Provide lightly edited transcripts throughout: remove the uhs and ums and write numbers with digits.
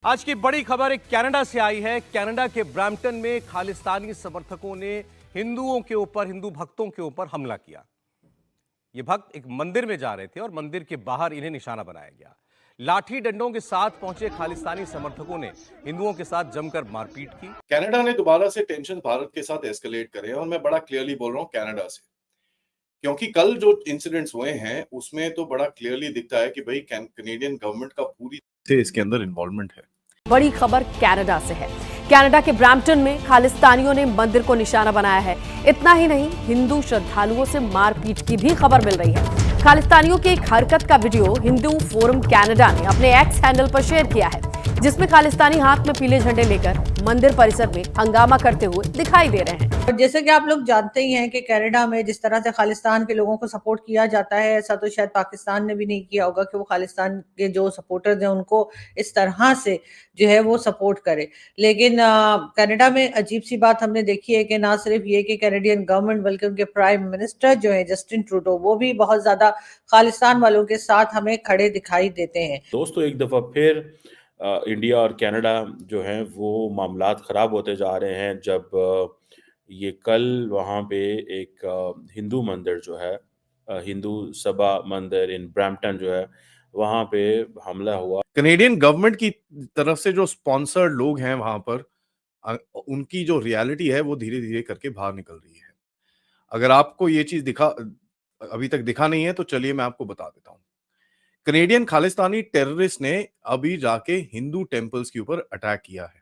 आज की बड़ी खबर एक कनाडा से आई है। कनाडा के ब्रैम्पटन में खालिस्तानी समर्थकों ने हिंदुओं के ऊपर, हिंदू भक्तों के ऊपर हमला किया। ये भक्त एक मंदिर में जा रहे थे और मंदिर के बाहर इन्हें निशाना बनाया गया। लाठी डंडों के साथ पहुंचे खालिस्तानी समर्थकों ने हिंदुओं के साथ जमकर मारपीट की। कनाडा ने दोबारा से टेंशन भारत के साथ एस्केलेट करे और मैं बड़ा क्लियरली बोल रहा हूँ कनाडा से, क्योंकि कल जो इंसिडेंट्स हुए हैं उसमें तो बड़ा क्लियरली दिखता है कि भाई कैनेडियन गवर्नमेंट का पूरी से इसके अंदर इन्वॉल्वमेंट है। बड़ी खबर कनाडा से है। कनाडा के ब्रैम्पटन में खालिस्तानियों ने मंदिर को निशाना बनाया है। इतना ही नहीं, हिंदू श्रद्धालुओं से मारपीट की भी खबर मिल रही है। खालिस्तानियों की एक हरकत का वीडियो हिंदू फोरम कनाडा ने अपने एक्स हैंडल पर शेयर किया है, जिसमें खालिस्तानी हाथ में पीले झंडे लेकर मंदिर परिसर में हंगामा करते हुए दिखाई दे रहे हैं। और जैसे कि आप लोग जानते ही हैं कि कनाडा में जिस तरह से खालिस्तान के लोगों को सपोर्ट किया जाता है, ऐसा तो शायद पाकिस्तान ने भी नहीं किया होगा कि वो खालिस्तान के जो सपोर्टर्स हैं उनको इस तरह से जो है वो सपोर्ट करे। लेकिन कनाडा में अजीब सी बात हमने देखी है कि ना सिर्फ ये कि कैनेडियन गवर्नमेंट बल्कि उनके प्राइम मिनिस्टर जो है जस्टिन ट्रूडो, वो भी बहुत ज्यादा खालिस्तान वालों के साथ हमें खड़े दिखाई देते हैं। दोस्तों, एक दफ़ा फिर इंडिया और कनाडा जो हैं वो मामलात ख़राब होते जा रहे हैं, जब ये कल वहाँ पे एक हिंदू मंदिर जो है, हिंदू सभा मंदिर इन ब्रैम्पटन जो है, वहाँ पे हमला हुआ। कनेडियन गवर्नमेंट की तरफ से जो स्पॉन्सर्ड लोग हैं वहां पर उनकी जो रियलिटी है वो धीरे धीरे करके बाहर निकल रही है। अगर आपको ये चीज अभी तक दिखा नहीं है तो चलिए मैं आपको बता देता हूँ। कनेडियन खालिस्तानी टेररिस्ट ने अभी जाके हिंदू टेम्पल्स के ऊपर अटैक किया है।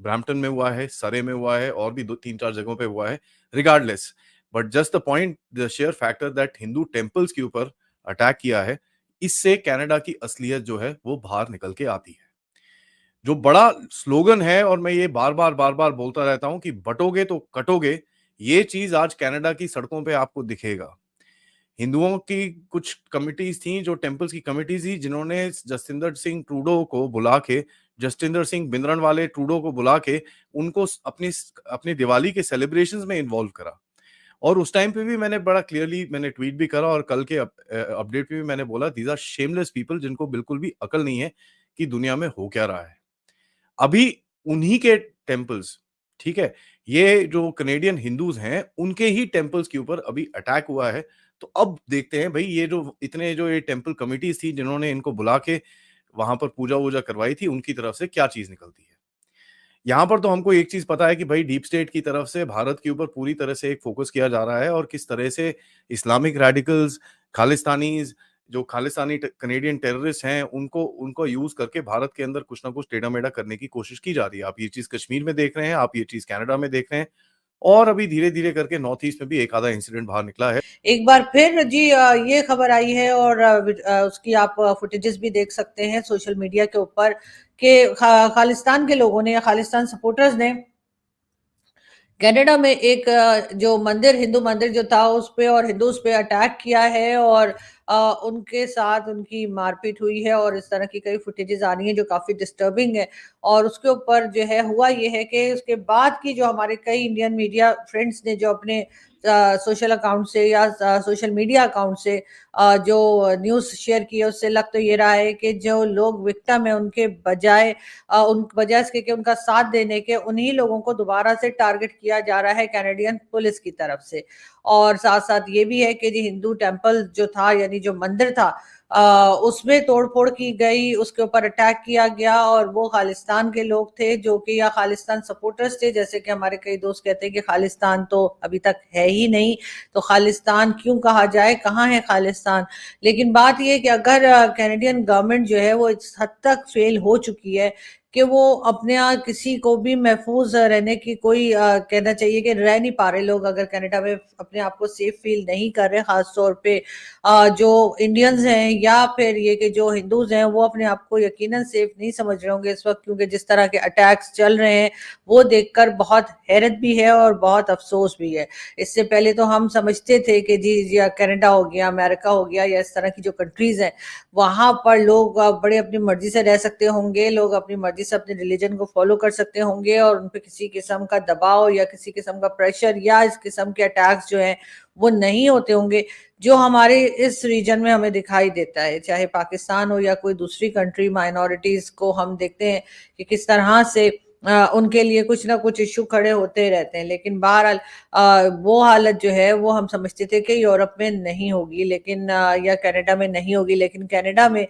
ब्रैम्पटन में हुआ है, सरे में हुआ है और भी 2-3-4 जगहों पे हुआ है। Regardless, but just the point, the share factor that Hindu temples के ऊपर अटैक किया है, इससे कनाडा की असलियत जो है वो बाहर निकल के आती है। जो बड़ा स्लोगन है, और मैं ये बार बार बोलता रहता हूं कि बटोगे तो कटोगे, ये चीज आज कनाडा की सड़कों पे आपको दिखेगा। हिंदुओं की कुछ कमिटीज थी, जो टेम्पल्स की कमिटीज थी, जिन्होंने जसविंदर सिंह ट्रूडो को बुला के, जसविंदर सिंह भिंद्रन वाले ट्रूडो को बुला के उनको अपनी अपनी दिवाली के सेलिब्रेशंस में इन्वॉल्व करा। और उस टाइम पे भी मैंने बड़ा क्लियरली मैंने ट्वीट भी करा और कल के अपडेट पे भी मैंने बोला, दीज आर शेमलेस पीपल, जिनको बिल्कुल भी अकल नहीं है कि दुनिया में हो क्या रहा है। अभी उन्हीं के टेम्पल्स, ठीक है, ये जो कनेडियन हिंदूज हैं उनके ही टेम्पल्स के ऊपर अभी अटैक हुआ है। तो अब देखते हैं भाई, ये जो ये टेम्पल कमिटीज थी जिन्होंने इनको बुला के वहां पर पूजा वूजा करवाई थी, उनकी तरफ से क्या चीज निकलती है। यहाँ पर तो हमको एक चीज पता है कि भाई डीप स्टेट की तरफ से भारत के ऊपर पूरी तरह से एक फोकस किया जा रहा है, और किस तरह से इस्लामिक रेडिकल्स, खालिस्तानीज, जो खालिस्तानी कनेडियन टेररिस्ट हैं, उनको उनको यूज करके भारत के अंदर कुछ ना कुछ टेढ़ा मेढ़ा करने की कोशिश की जा रही है। आप ये चीज कश्मीर में देख रहे हैं, आप ये चीज कनाडा में देख रहे हैं, और अभी धीरे धीरे करके नॉर्थ ईस्ट में भी एक आधा इंसिडेंट बाहर निकला है। एक बार फिर जी ये खबर आई है और उसकी आप फुटेजेस भी देख सकते हैं सोशल मीडिया के ऊपर कि खालिस्तान के लोगों ने या खालिस्तान सपोर्टर्स ने कनाडा में एक जो मंदिर, हिंदू मंदिर जो था उस पे और हिंदूज पे अटैक किया है और उनके साथ उनकी मारपीट हुई है और इस तरह की कई फुटेजेस आ रही हैं जो काफी डिस्टर्बिंग है। और उसके ऊपर जो है हुआ ये है कि उसके बाद की जो हमारे कई इंडियन मीडिया फ्रेंड्स ने जो अपने सोशल अकाउंट से या सोशल मीडिया अकाउंट से जो न्यूज़ शेयर की है, उससे लग तो ये रहा है कि जो लोग विक्टिम है उनके बजाय इसके कि उनका साथ देने के, उन्हीं लोगों को दोबारा से टारगेट किया जा रहा है कैनेडियन पुलिस की तरफ से। और साथ साथ ये भी है कि जो हिंदू टेम्पल जो था, यानी जो मंदिर था, उसमें तोड़फोड़ की गई, उसके ऊपर अटैक किया गया और वो खालिस्तान के लोग थे जो कि, या खालिस्तान सपोर्टर्स थे। जैसे कि हमारे कई दोस्त कहते हैं कि खालिस्तान तो अभी तक है ही नहीं, तो खालिस्तान क्यों कहा जाए, कहाँ है खालिस्तान। लेकिन बात यह है कि अगर कैनेडियन गवर्नमेंट जो है वो इस हद तक फेल हो चुकी है कि वो अपने किसी को भी महफूज रहने की कोई कहना चाहिए कि रह नहीं पा रहे लोग, अगर कनाडा में अपने आप को सेफ फील नहीं कर रहे, खास तौर पे जो इंडियंस हैं या फिर ये कि जो हिंदूज हैं वो अपने आप को यकीनन सेफ नहीं समझ रहे होंगे इस वक्त, क्योंकि जिस तरह के अटैक्स चल रहे हैं वो देखकर बहुत हैरत भी है और बहुत अफसोस भी है। इससे पहले तो हम समझते थे कि जी कनाडा हो गया, अमेरिका हो गया, या इस तरह की जो कंट्रीज हैं वहां पर लोग बड़े अपनी मर्जी से रह सकते होंगे, लोग अपनी मर्जी शांति से अपने रिलीजन को फॉलो कर सकते होंगे और उन पे किसी किस्म का दबाव या किसी किस्म का प्रेशर या इस किस्म के अटैक्स जो हैं वो नहीं होते होंगे, जो हमारे इस रीजन में हमें दिखाई देता है, चाहे पाकिस्तान हो या कोई दूसरी कंट्री। माइनॉरिटीज को हम देखते हैं कि किस तरह से उनके लिए कुछ ना कुछ इश्यू खड़े होते रहते हैं, लेकिन बहरहाल वो हालत जो है वो हम समझते थे कि यूरोप में नहीं होगी, लेकिन या कनाडा में नहीं होगी, लेकिन कनाडा में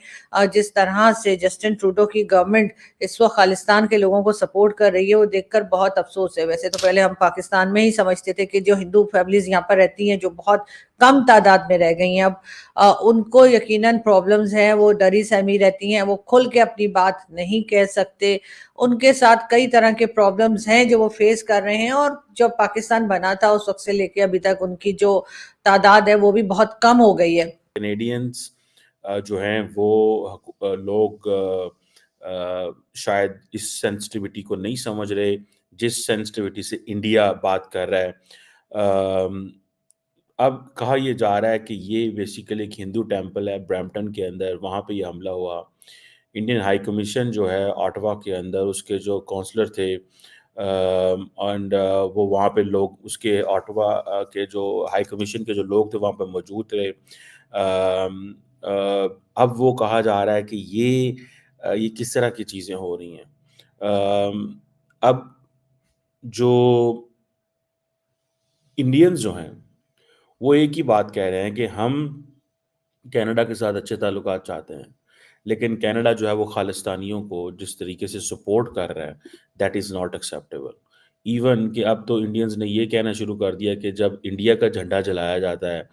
जिस तरह से जस्टिन ट्रूडो की गवर्नमेंट इस वक्त खालिस्तान के लोगों को सपोर्ट कर रही है वो देखकर बहुत अफसोस है। वैसे तो पहले हम पाकिस्तान में ही समझते थे कि जो हिंदू फैमिलीज यहाँ पर रहती हैं, जो बहुत कम तादाद में रह गई हैं, अब उनको यकीनन प्रॉब्लम्स हैं, वो डरी सहमी रहती हैं, वो खुल के अपनी बात नहीं कह सकते, उनके साथ कई तरह के प्रॉब्लम्स हैं जो वो फेस कर रहे हैं। और जब पाकिस्तान बना था उस वक्त से लेके अभी तक उनकी जो तादाद है वो भी बहुत कम हो गई है। कैनेडियंस जो हैं वो लोग शायद इस सेंसिटिविटी को नहीं समझ रहे जिस सेंसिटिविटी से इंडिया बात कर रहा है। अब कहा यह जा रहा है कि ये बेसिकली एक हिंदू टेम्पल है ब्रैम्पटन के अंदर, वहाँ पे ये हमला हुआ। इंडियन हाई कमीशन जो है ऑटवा के अंदर, उसके जो काउंसलर थे एंड वो वहाँ पे लोग, उसके ऑटवा के जो हाई कमीशन के जो लोग थे वहाँ पे मौजूद थे। अब वो कहा जा रहा है कि ये किस तरह की चीज़ें हो रही हैं। अब जो इंडियंस जो हैं वो एक ही बात कह रहे हैं कि हम कनाडा के साथ अच्छे ताल्लुकात चाहते हैं, लेकिन कनाडा जो है वो खालिस्तानियों को जिस तरीके से सपोर्ट कर रहा है, that is not acceptable. Even कि अब तो इंडियंस ने ये कहना शुरू कर दिया कि जब इंडिया का झंडा जलाया जाता है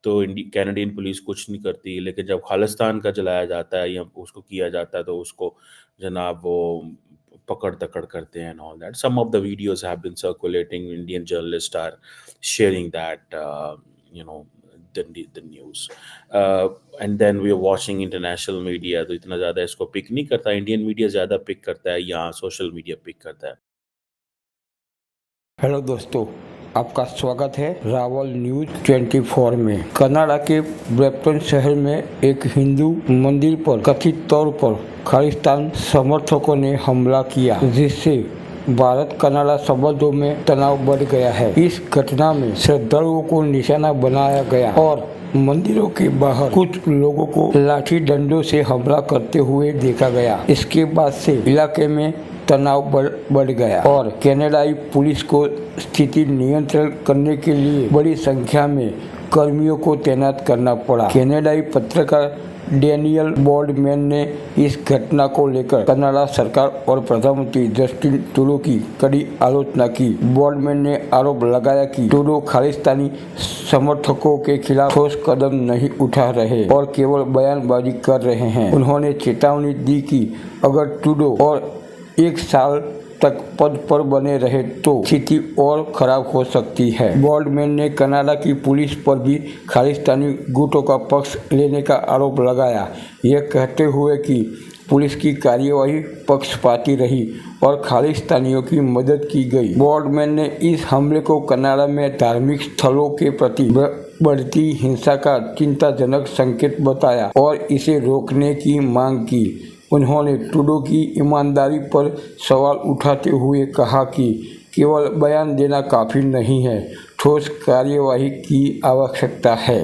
तो कैनेडियन पुलिस कुछ नहीं करती, लेकिन जब खालिस्तान का जलाया जाता है या उसको किया जाता है तो उसको जनाब वो पकड़ दकड़ करते हैं and all that. Some of the videos have been circulating. Indian journalists are sharing that, the news. And then we are watching international media. तो इतना ज़्यादा इसको पिक नहीं करता, इंडियन मीडिया ज़्यादा पिक करता है, यहाँ सोशल मीडिया पिक करता है। हेलो दोस्तों, आपका स्वागत है रावल न्यूज 24 में। कनाडा के ब्रैम्पटन शहर में एक हिंदू मंदिर पर कथित तौर पर खालिस्तान समर्थकों ने हमला किया, जिससे भारत कनाडा संबंधों में तनाव बढ़ गया है। इस घटना में श्रद्धालुओं को निशाना बनाया गया और मंदिरों के बाहर कुछ लोगों को लाठी डंडों से हमला करते हुए देखा गया। इसके बाद से इलाके में तनाव बढ़ गया और कनाडाई पुलिस को स्थिति नियंत्रण करने के लिए बड़ी संख्या में कर्मियों को तैनात करना पड़ा। कनाडाई पत्रकार डैनियल बोल्डमैन ने इस घटना को लेकर कनाडा सरकार और प्रधानमंत्री जस्टिन ट्रूडो की कड़ी आलोचना की। बोल्डमैन ने आरोप लगाया कि ट्रूडो खालिस्तानी समर्थकों के खिलाफ ठोस कदम नहीं उठा रहे और केवल बयानबाजी कर रहे हैं। उन्होंने चेतावनी दी कि अगर ट्रूडो और 1 साल तक पद पर बने रहे तो स्थिति और खराब हो सकती है। बोल्डमैन ने कनाडा की पुलिस पर भी खालिस्तानी गुटों का पक्ष लेने का आरोप लगाया, यह कहते हुए कि पुलिस की कार्यवाही पक्षपाती रही और खालिस्तानियों की मदद की गई। बोल्डमैन ने इस हमले को कनाडा में धार्मिक स्थलों के प्रति बढ़ती हिंसा का चिंताजनक संकेत बताया और इसे रोकने की मांग की। उन्होंने ट्रूडो की ईमानदारी पर सवाल उठाते हुए कहा कि केवल बयान देना काफ़ी नहीं है, ठोस कार्यवाही की आवश्यकता है।